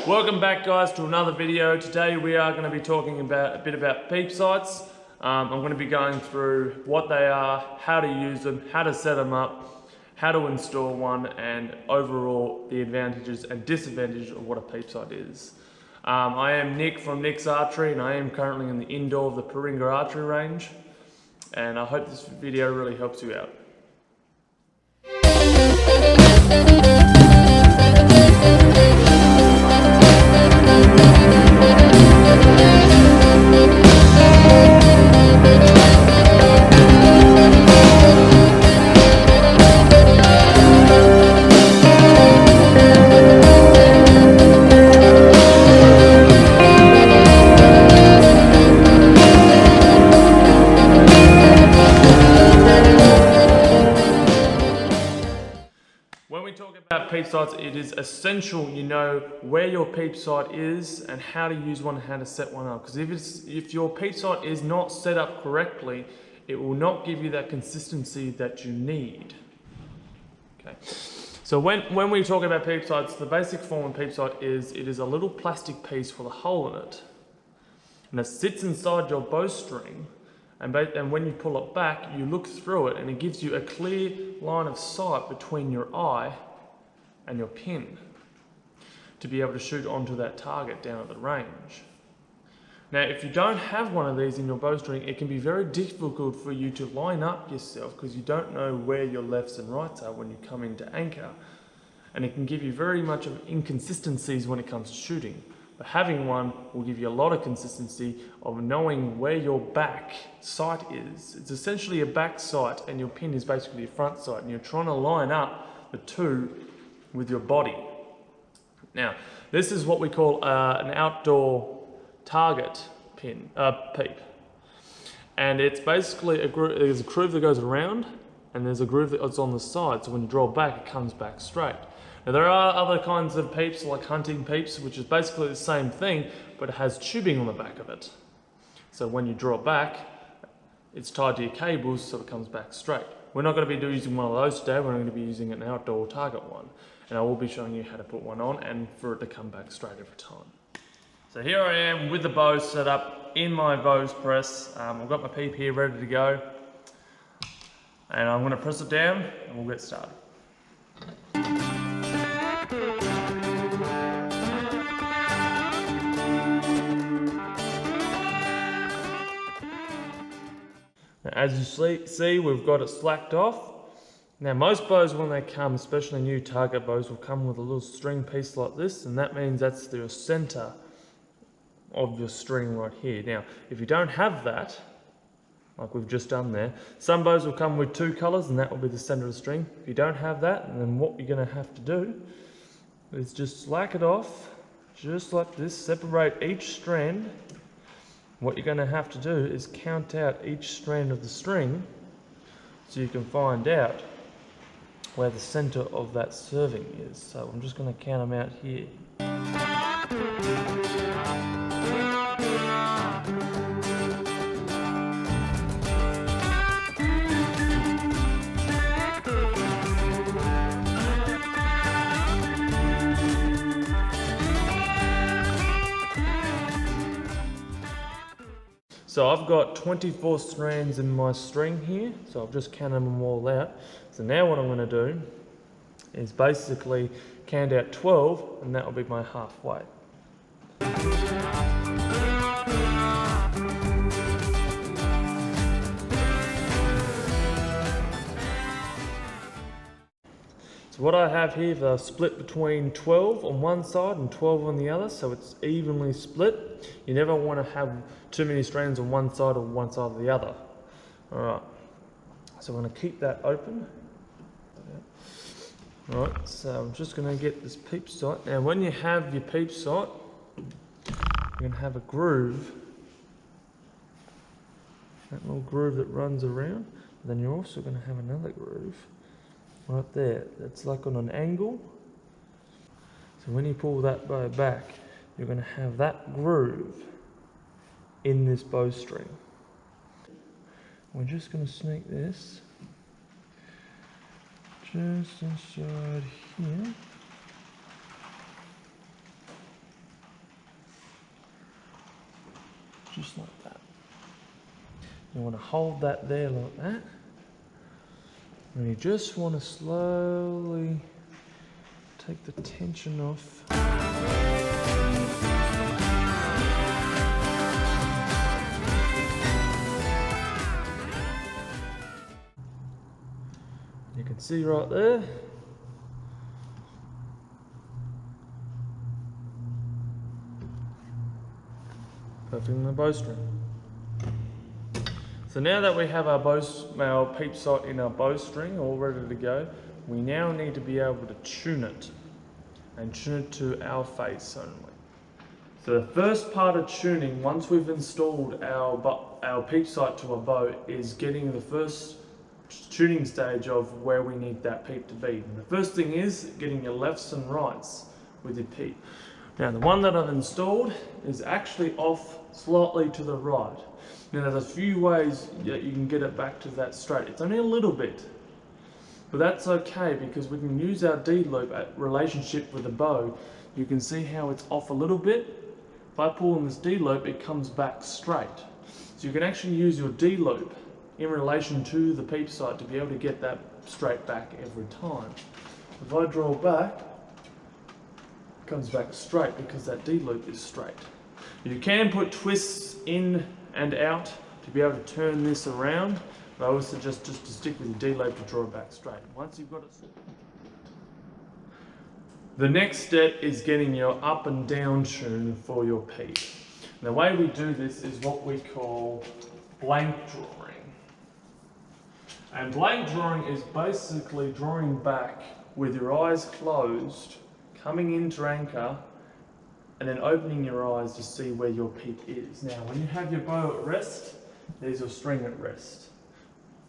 Welcome back, guys, to another video. Today we are going to be talking about a bit about PEEP sights. I'm going to be going through what they are, how to use them, how to set them up, how to install one, and overall the advantages and disadvantages of what a PEEP sight is. I am Nick from Nick's Archery, and I am currently in the indoor of the Paringa Archery range, and I hope this video really helps you out. When we talk about PEEP sights, it is essential you know where your PEEP sight is and how to use one and how to set one up. Because if your PEEP sight is not set up correctly, it will not give you that consistency that you need. Okay. So when we talk about PEEP sights, the basic form of PEEP sight is it is a little plastic piece with a hole in it, and it sits inside your bowstring. And when you pull it back, you look through it and it gives you a clear line of sight between your eye and your pin to be able to shoot onto that target down at the range. Now, if you don't have one of these in your bowstring, it can be very difficult for you to line up yourself because you don't know where your lefts and rights are when you come into anchor. And it can give you very much of inconsistencies when it comes to shooting. But having one will give you a lot of consistency of knowing where your back sight is. It's essentially a back sight and your pin is basically your front sight, and you're trying to line up the two with your body. Now, this is what we call an outdoor target pin, PEEP. And it's basically there's a groove that goes around and there's a groove that's on the side, so when you draw back it comes back straight. Now, there are other kinds of PEEPs like hunting PEEPs, which is basically the same thing, but it has tubing on the back of it. So when you draw back, it's tied to your cables so it comes back straight. We're not going to be using one of those today, we're going to be using an outdoor target one. And I will be showing you how to put one on and for it to come back straight every time. So here I am with the bow set up in my bows press. I've got my PEEP here ready to go. And I'm going to press it down and we'll get started. As you see, we've got it slacked off. Now, most bows when they come, especially new target bows, will come with a little string piece like this, and that means that's the center of your string right here. Now, if you don't have that, like we've just done there, some bows will come with two colors and that will be the center of the string. If you don't have that, then what you're going to have to do is just slack it off, just like this, separate each strand. What you're going to have to do is count out each strand of the string so you can find out where the center of that serving is. So I'm just going to count them out here. So I've got 24 strands in my string here, so I've just counted them all out. So now what I'm going to do is basically count out 12, and that will be my halfway. So what I have here is a split between 12 on one side and 12 on the other, so it's evenly split. You never want to have too many strands on one side or one side of the other. Alright, so I'm going to keep that open. Alright, so I'm just going to get this PEEP sight. Now when you have your PEEP sight, you're going to have a groove. That little groove that runs around. Then you're also going to have another groove right there. That's like on an angle. So when you pull that bow back, you're going to have that groove in this bowstring. We're just going to sneak this just inside here. just like that. You want to hold that there like that. And you just want to slowly take the tension off. You can see right there. Perfect in the bowstring. So now that we have our PEEP sight in our bowstring all ready to go, we now need to be able to tune it, and tune it to our face only. So the first part of tuning, once we've installed our PEEP sight to a bow, is getting the first tuning stage of where we need that PEEP to be. And the first thing is getting your lefts and rights with your PEEP. Now the one that I've installed is actually off slightly to the right. Now there's a few ways that you can get it back to that straight. It's only a little bit, but that's okay because we can use our D loop at relationship with the bow. You can see how it's off a little bit. If I pull on this D loop, it comes back straight. So you can actually use your D loop in relation to the PEEP sight to be able to get that straight back every time. If I draw back, it comes back straight because that D loop is straight. You can put twists in and out to be able to turn this around, but I always suggest just to stick with your D loop to draw it back straight. Once you've got it sorted. The next step is getting your up and down tune for your PEEP. The way we do this is what we call blank drawing. And blank drawing is basically drawing back with your eyes closed, coming into anchor, and then opening your eyes to see where your PEEP is. Now, when you have your bow at rest, there's your string at rest.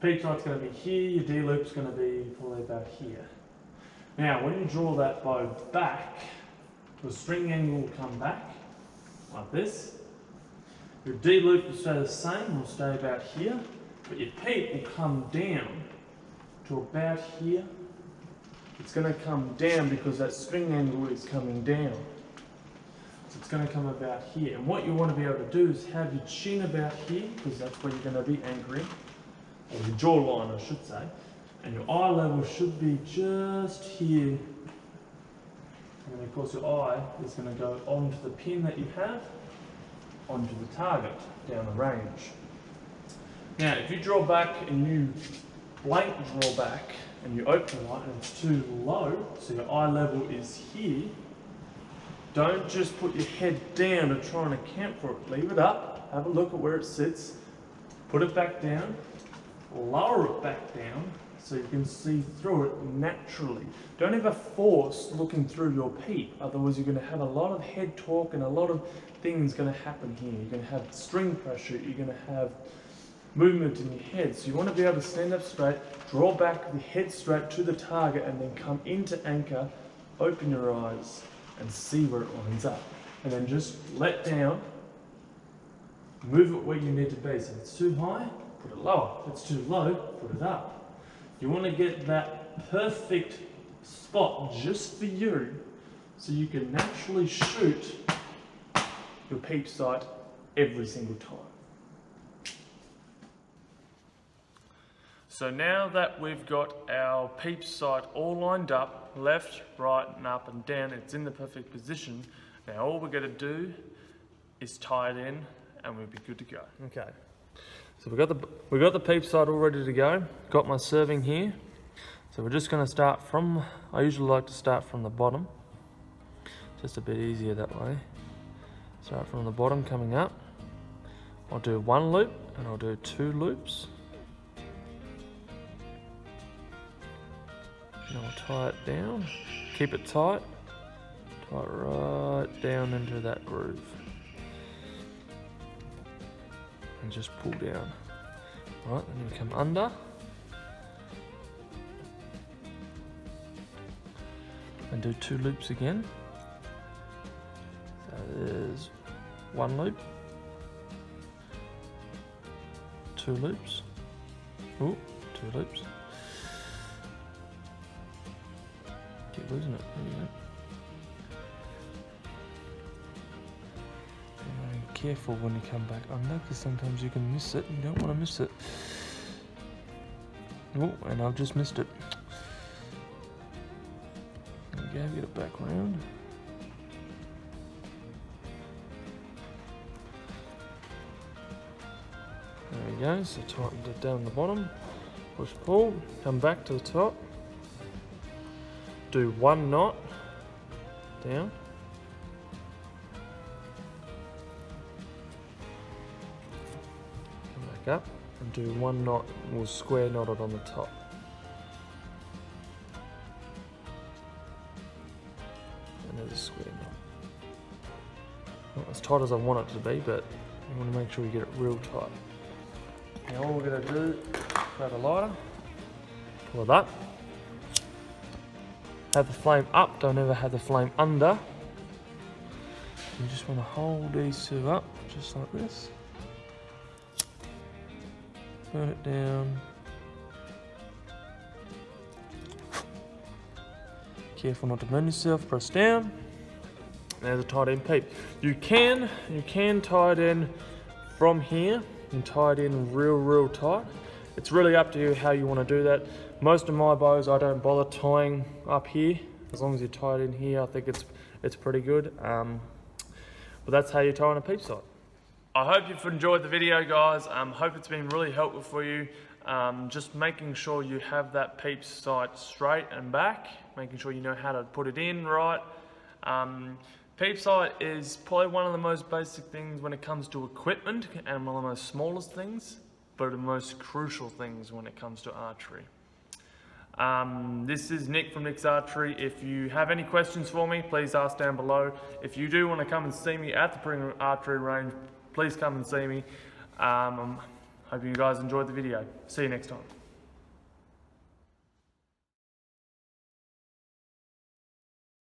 PEEP sight's going to be here, your D loop's going to be probably about here. Now, when you draw that bow back, the string angle will come back, like this. Your D loop will stay the same, will stay about here, but your PEEP will come down to about here. It's going to come down because that string angle is coming down. So it's going to come about here. And what you want to be able to do is have your chin about here, because that's where you're going to be anchoring, or your jawline, I should say. And your eye level should be just here. And of course your eye is going to go onto the pin that you have, onto the target, down the range. Now, if you draw back and you blank draw back and you open the light and it's too low, so your eye level is here, don't just put your head down to try and account for it. Leave it up, have a look at where it sits, put it back down, lower it back down so you can see through it naturally. Don't ever force looking through your PEEP, otherwise you're going to have a lot of head talk and a lot of things going to happen here. You're going to have string pressure, you're going to have movement in your head. So you want to be able to stand up straight, draw back the head straight to the target, and then come into anchor, open your eyes and see where it lines up. And then just let down, move it where you need to be. So if it's too high, put it lower. If it's too low, put it up. You want to get that perfect spot just for you so you can naturally shoot your PEEP sight every single time. So now that we've got our PEEP sight all lined up, left, right, and up and down, it's in the perfect position. Now all we're going to do is tie it in and we'll be good to go. Okay. So we've got the PEEP sight all ready to go. Got my serving here. So we're just going to start from, I usually like to start from the bottom. Just a bit easier that way. Start from the bottom coming up. I'll do one loop and I'll do two loops. And I'll tie it down, keep it tight, tie it right down into that groove. And just pull down. Right, then you come under. And do two loops again. So there's one loop, two loops, ooh, two loops. Keep losing it. There you go. And careful when you come back under, because sometimes you can miss it. You don't want to miss it. Oh, and I've just missed it. There we go, get it back round. There we go, so tightened it down the bottom. Push, pull, come back to the top. Do 1 knot down. Come back up and do 1 knot. We'll square knot it on the top. And there's a square knot. Not as tight as I want it to be, but you want to make sure you get it real tight. Now all we're going to do, grab a lighter, pull it up. Have the flame up, don't ever have the flame under. You just want to hold these two up, just like this. Burn it down. Careful not to burn yourself, press down. There's a tied in PEEP. You can tie it in from here and tie it in real tight. It's really up to you how you want to do that. Most of my bows I don't bother tying up here. As long as you tie it in here, I think it's pretty good. But that's how you tie on a PEEP sight. I hope you've enjoyed the video, guys. Hope it's been really helpful for you. Just making sure you have that PEEP sight straight and back, making sure you know how to put it in right. PEEP sight is probably one of the most basic things when it comes to equipment, and one of the most smallest things, but the most crucial things when it comes to archery. This is Nick from Nick's Archery. If you have any questions for me, please ask down below. If you do want to come and see me at the Pring Archery range, please come and see me. Hope you guys enjoyed the video. See you next time.